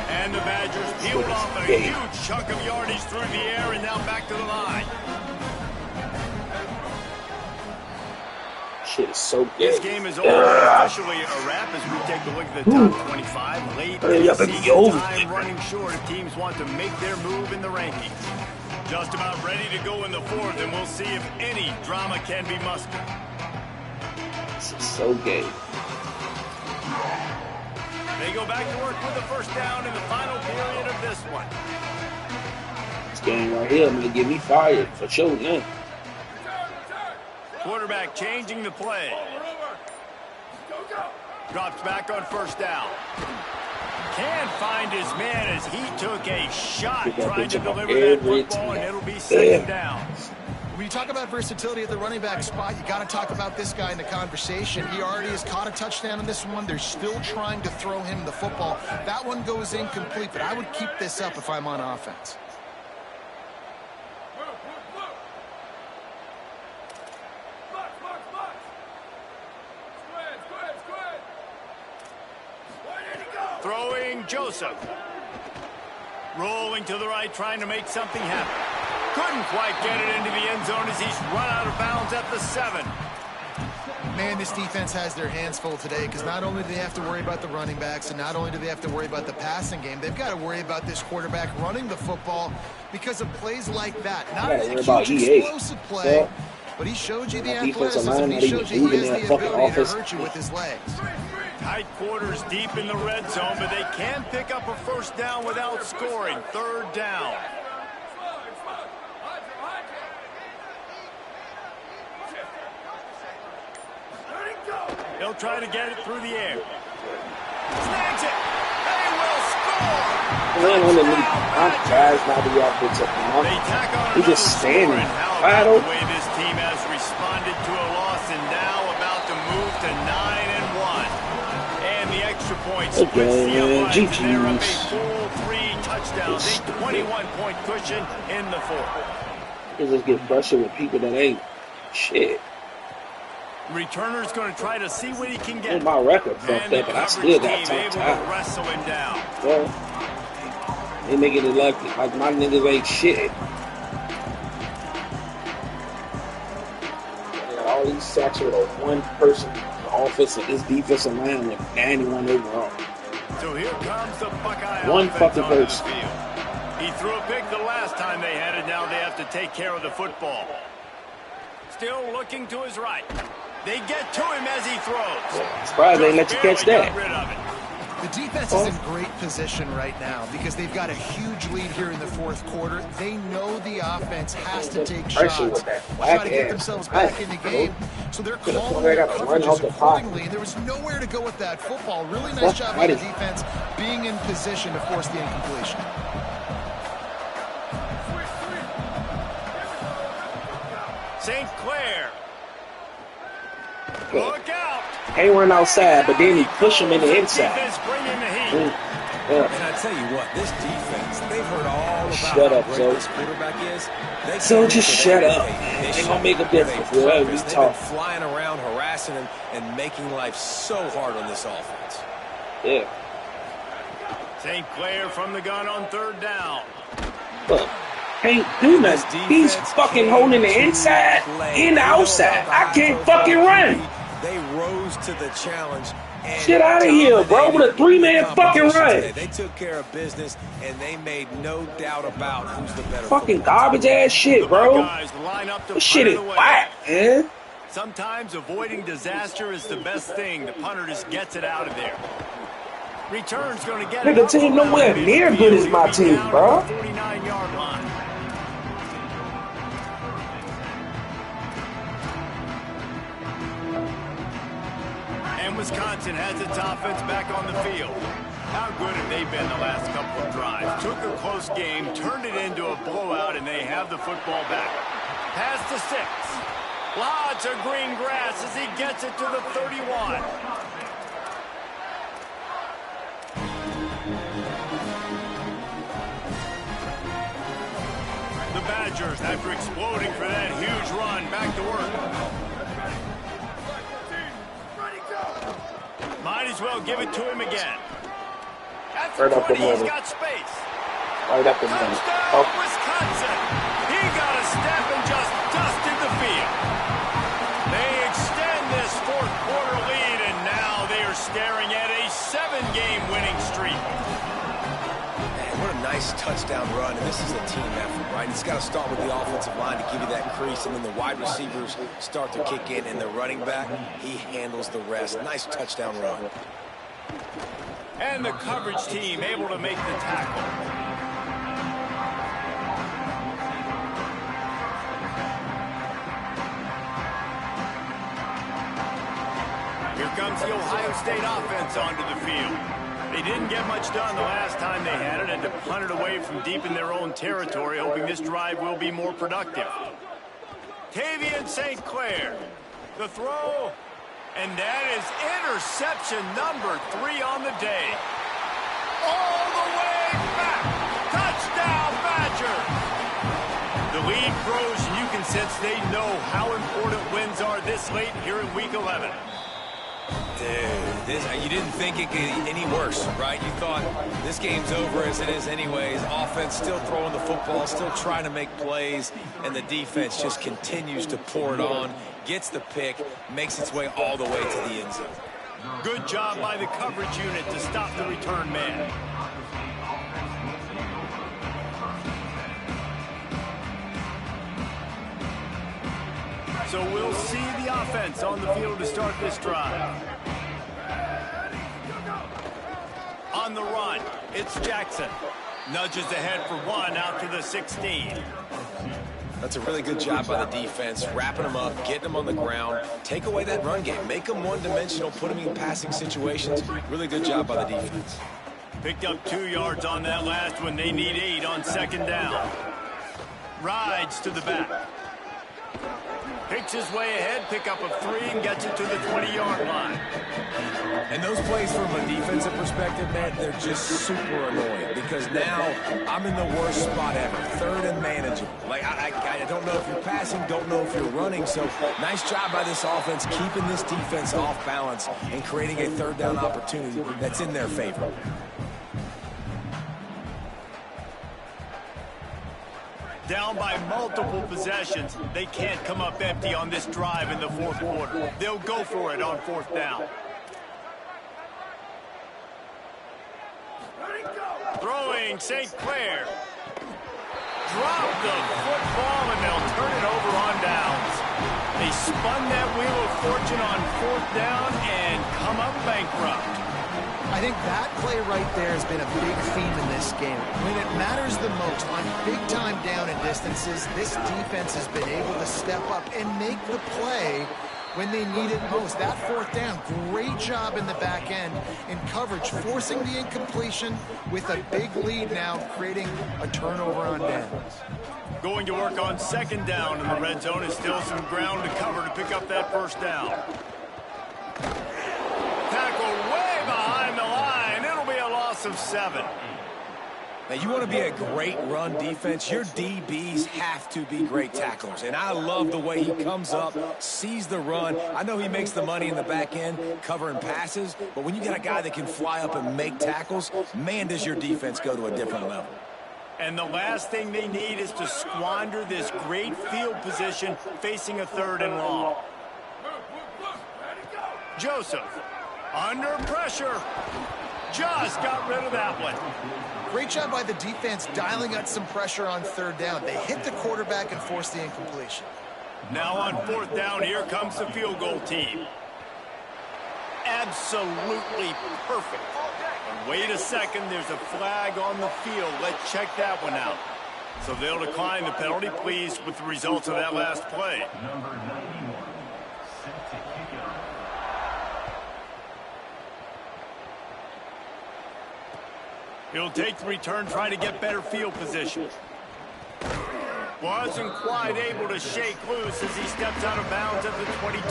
And the Badgers peeled off a huge chunk of yardage through the air and now back to the line. Shit is so good. This game is officially a wrap as we take a look at the top 25. Late in the season, time running short if teams want to make their move in the rankings. Just about ready to go in the 4th, and we'll see if any drama can be mustered. This is so gay. They go back to work with the first down in the final period of this one. This game right here may get me fired for sure, man. Quarterback changing the play. Drops back on first down. Can't find his man as he took a shot trying to deliver that football, and it'll be 2nd down. When you talk about versatility at the running back spot, you got to talk about this guy in the conversation. He already has caught a touchdown in this one. They're still trying to throw him the football. That one goes incomplete, but I would keep this up if I'm on offense. Throwing Joseph. Rolling to the right, trying to make something happen. Couldn't quite get it into the end zone as he's run out of bounds at the 7. Man, this defense has their hands full today because not only do they have to worry about the running backs and not only do they have to worry about the passing game, they've got to worry about this quarterback running the football because of plays like that. Not a huge explosive play, but he showed you the athleticism. He showed you he has the ability to hurt you with his legs. Tight quarters deep in the red zone, but they can pick up a first down without scoring. 3rd down. He'll try to get it through the air. Snags it. They will score. Man underneath. I'm guys not the offensive line. He's just standing. Wide open. The way this team has responded to a loss and now about to move to 9-1. And the extra points. Okay, man. GG's. Full 3 touchdowns. A 21-point cushion in the 4th. You just get brushed with people that ain't shit. Returner's going to try to see what he can get. My record fucked up, but I still got top time. Wrestle him down. Well, they making it like my niggas ain't shit. All these sacks with a one person offensive, this defensive line with 91 overall. So here comes the Buckeye one fucking person. He threw a pick the last time they had it. Now they have to take care of the football. Still looking to his right. They get to him as he throws. Surprised they let you catch that. The defense is in great position right now because they've got a huge lead here in the 4th quarter. They know the offense has to take shots to try to get themselves back in the game. So they're calling their coverages accordingly. There was nowhere to go with that football. Really nice job by the defense being in position to force the incompletion. St. Clair. Look out. He run outside, but then he push him in the inside. Yeah. And I tell you what, this defense, they've heard all about shut how up, great this quarterback is. So just shut up. They're going to make a difference. They've been flying around, harassing him, and making life so hard on this offense. Yeah. St. Clair from the gun on third down. Look, can't do nothing. He's fucking holding the inside and the outside. I can't fucking run. They rose to the challenge. Shit out of here, bro, with a 3-man fucking run. They took care of business, and they made no doubt about who's the better. Fucking garbage ass shit, bro. This shit is whack, man. Sometimes avoiding disaster is the best thing. The punter just gets it out of there. Return's going to get it. Nigga, team nowhere near good as my team, bro. 49-yard line. And Wisconsin has its offense back on the field. How good have they been the last couple of drives? Took a close game, turned it into a blowout, and they have the football back. Pass to 6. Lots of green grass as he gets it to the 31. The Badgers, after exploding for that huge run, back to work. Might as well give it to him again. That's right up the 20. He's middle. got space. Right up the middle. Touchdown, Wisconsin. He got a step and just dusted the field. They extend this fourth quarter lead, and now they are staring at a 7-game winning streak. What a nice touchdown run, and this is a team effort, right? It's got to start with the offensive line to give you that crease, and then the wide receivers start to kick in, and the running back, he handles the rest. Nice touchdown run. And the coverage team able to make the tackle. Here comes the Ohio State offense onto the field. They didn't get much done the last time they had it, and to punt it away from deep in their own territory, hoping this drive will be more productive. Tavian St. Clair, the throw, and that is interception number 3 on the day. All the way back, touchdown Badgers! The lead grows, and you can sense they know how important wins are this late here in Week 11. Dude, you didn't think it could get any worse, right? You thought this game's over as it is anyways. Offense still throwing the football, still trying to make plays, and the defense just continues to pour it on, gets the pick, makes its way all the way to the end zone. Good job by the coverage unit to stop the return man. So we'll see the offense on the field to start this drive. On the run, it's Jackson. Nudges ahead for 1 out to the 16. That's a really good job by the defense, wrapping them up, getting them on the ground, take away that run game, make them one-dimensional, put them in passing situations. Really good job by the defense. Picked up 2 yards on that last one. They need 8 on second down. Rides to the back. Picks his way ahead, pick up of 3, and gets it to the 20-yard line. And those plays from a defensive perspective, man, they're just super annoying because now I'm in the worst spot ever, third and manageable. Like, I don't know if you're passing, don't know if you're running, so nice job by this offense keeping this defense off balance and creating a third down opportunity that's in their favor. Down by multiple possessions, they can't come up empty on this drive in the fourth quarter. They'll go for it on 4th down. Throwing St. Clair. Drop the football and they'll turn it over on downs. They spun that wheel of fortune on 4th down and come up bankrupt. I think that play right there has been a big theme in this game. When it matters the most, on big-time down and distances, this defense has been able to step up and make the play when they need it most. That 4th down, great job in the back end in coverage, forcing the incompletion with a big lead now, creating a turnover on downs. Going to work on second down in the red zone is still some ground to cover to pick up that 1st down. Tackle way behind the line. It'll be a loss loss of 7. Now, you want to be a great run defense, your DBs have to be great tacklers. And I love the way he comes up, sees the run. I know he makes the money in the back end covering passes, but when you got a guy that can fly up and make tackles, man, does your defense go to a different level. And the last thing they need is to squander this great field position facing a 3rd and long. Joseph, under pressure, just got rid of that one. Great job by the defense dialing up some pressure on 3rd down. They hit the quarterback and forced the incompletion. Now on 4th down, here comes the field goal team. Absolutely perfect. Wait a second, there's a flag on the field. Let's check that one out. So they'll decline the penalty, pleased with the results of that last play. He'll take the return, trying to get better field position. Wasn't quite able to shake loose as he steps out of bounds at the 22.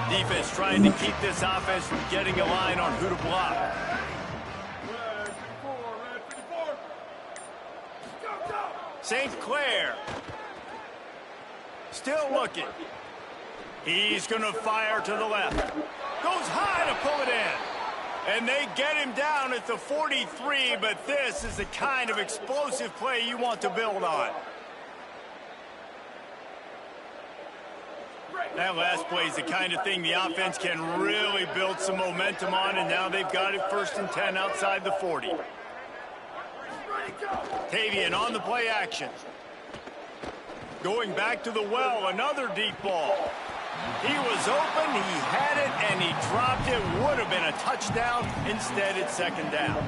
Defense trying to keep this offense from getting a line on who to block. St. Clair. Still looking. He's going to fire to the left. Goes high to pull it in. And they get him down at the 43, but this is the kind of explosive play you want to build on. That last play is the kind of thing the offense can really build some momentum on, and now they've got it 1st and 10 outside the 40. Tavian on the play action. Going back to the well, another deep ball. He was open, he had it, and he dropped it. Would have been a touchdown. Instead, it's 2nd down.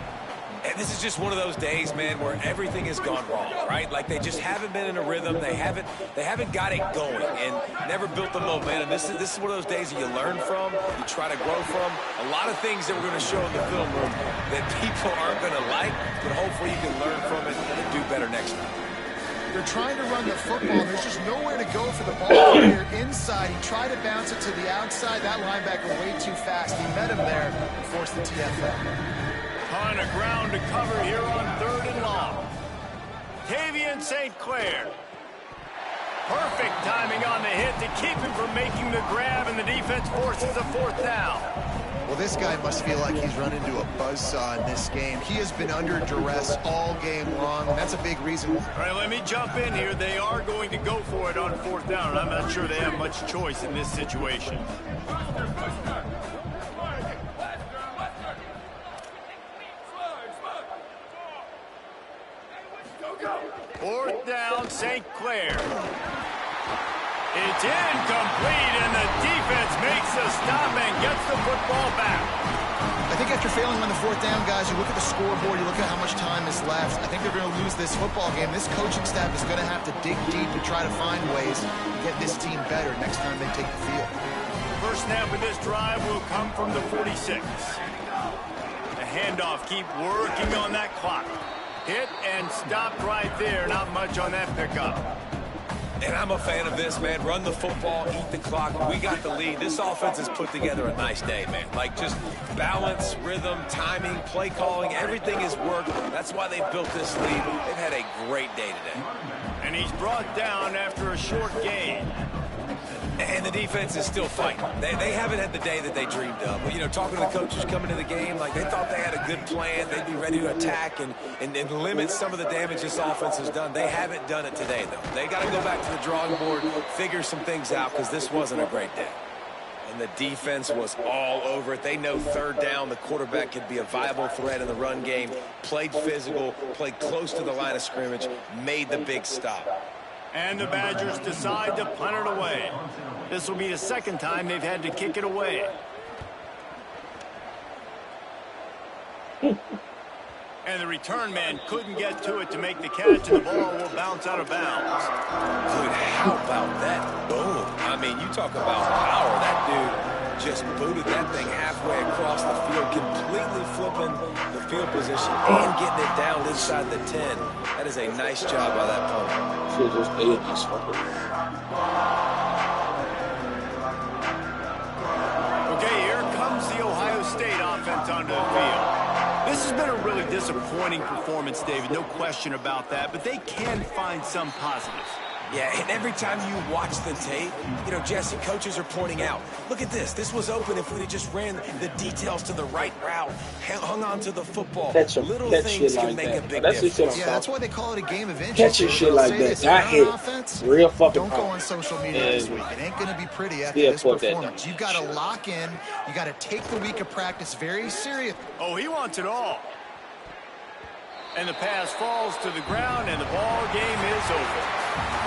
And this is just one of those days, man, where everything has gone wrong, right? Like they just haven't been in a rhythm. They haven't got it going and never built the momentum. This is one of those days that you learn from, you try to grow from. A lot of things that we're going to show in the film room that people aren't going to like, but hopefully you can learn from it and do better next time. They're trying to run the football. There's just nowhere to go for the ball carrier inside. He tried to bounce it to the outside. That linebacker way too fast. He met him there and forced the TFL. On the ground to cover here on 3rd and long. Tavian St. Clair. Perfect timing on the hit to keep him from making the grab, and the defense forces a 4th down. Well, this guy must feel like he's run into a buzzsaw in this game. He has been under duress all game long, and that's a big reason. All right, let me jump in here. They are going to go for it on 4th down, and I'm not sure they have much choice in this situation. 4th down, St. Clair. It's incomplete, and the defense makes a stop and gets the football back. I think after failing on the 4th down, guys, you look at the scoreboard, you look at how much time is left. I think they're going to lose this football game. This coaching staff is going to have to dig deep and try to find ways to get this team better next time they take the field. First snap of this drive will come from the 46. The handoff, keep working on that clock. Hit and stopped right there. Not much on that pickup. And I'm a fan of this, man. Run the football, eat the clock. We got the lead. This offense has put together a nice day, man. Like just balance, rhythm, timing, play calling, everything has worked. That's why they built this lead. They've had a great day today. And he's brought down after a short gain. And the defense is still fighting. They haven't had the day that they dreamed of. But, you know, talking to the coaches coming to the game, like they thought they had a good plan. They'd be ready to attack and limit some of the damage this offense has done. They haven't done it today, though. They got to go back to the drawing board, figure some things out, because this wasn't a great day. And the defense was all over it. They know 3rd down, the quarterback could be a viable threat in the run game. Played physical, played close to the line of scrimmage, made the big stop. And the Badgers decide to punt it away. This will be the 2nd time they've had to kick it away. And the return man couldn't get to it to make the catch, and the ball will bounce out of bounds. Dude, how about that boom? I mean, you talk about power. That dude just booted that thing halfway across the field, completely flipping the field position and getting it down inside the 10. That is a nice job by that punter. Should just ate these fucking. Okay, here comes the Ohio State offense onto the field. This has been a really disappointing performance, David, no question about that, but they can find some positives. Yeah, and every time you watch the tape, you know, Jesse, coaches are pointing out, look at this. This was open if we'd have just ran the details to the right route, hung on to the football. Little things can make a big difference. Yeah, that's why they call it a game of inches. Catching shit like that. I hit real fucking Don't go on social media this week. It ain't going to be pretty after this performance. You've got to lock in. You got to take the week of practice very serious. Oh, he wants it all. And the pass falls to the ground, and the ball game is over.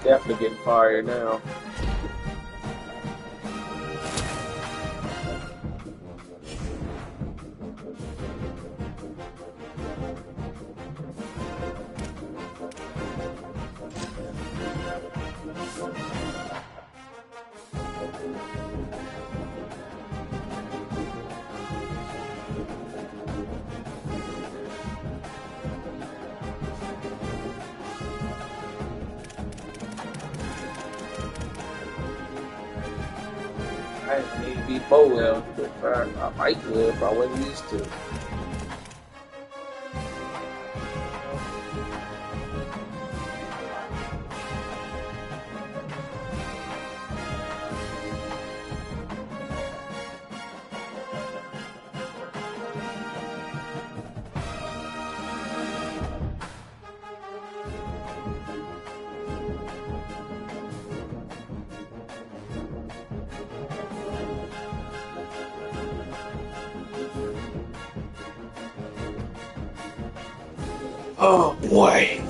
Definitely getting fired now. I didn't need to be well, but I might will if I wasn't used to. Oh boy.